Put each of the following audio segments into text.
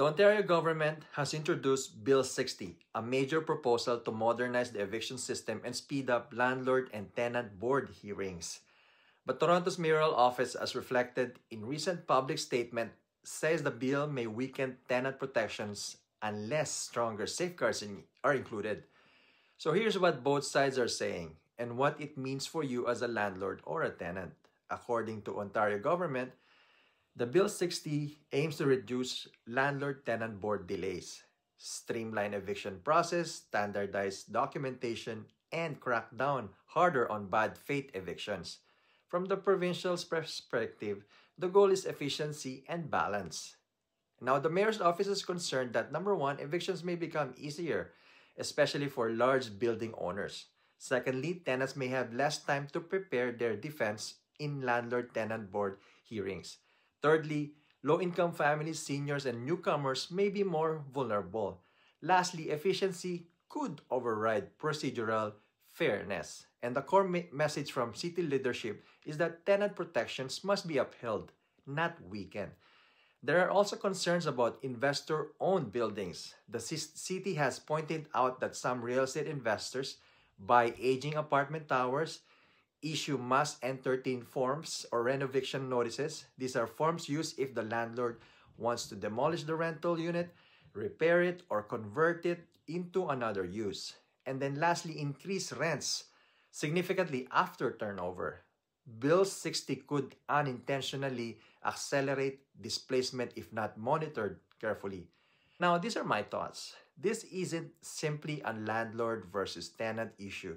The Ontario government has introduced Bill 60, a major proposal to modernize the eviction system and speed up landlord and tenant board hearings. But Toronto's mayoral office, as reflected in recent public statement, says the bill may weaken tenant protections unless stronger safeguards are included. So here's what both sides are saying and what it means for you as a landlord or a tenant. According to Ontario government, the Bill 60 aims to reduce landlord-tenant board delays, streamline eviction process, standardize documentation, and crack down harder on bad faith evictions. From the provincial's perspective, the goal is efficiency and balance. Now, the mayor's office is concerned that number one, evictions may become easier, especially for large building owners. Secondly, tenants may have less time to prepare their defense in landlord-tenant board hearings. Thirdly, low-income families, seniors, and newcomers may be more vulnerable. Lastly, efficiency could override procedural fairness. And the core message from city leadership is that tenant protections must be upheld, not weakened. There are also concerns about investor-owned buildings. The city has pointed out that some real estate investors buy aging apartment towers, issue must-entertain forms or renovation notices. These are forms used if the landlord wants to demolish the rental unit, repair it, or convert it into another use. And then lastly, increase rents significantly after turnover. Bill 60 could unintentionally accelerate displacement if not monitored carefully. Now, these are my thoughts. This isn't simply a landlord versus tenant issue.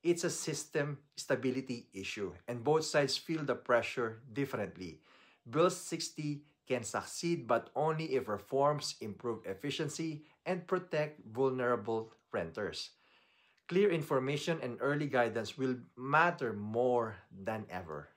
It's a system stability issue, and both sides feel the pressure differently. Bill 60 can succeed, but only if reforms improve efficiency and protect vulnerable renters. Clear information and early guidance will matter more than ever.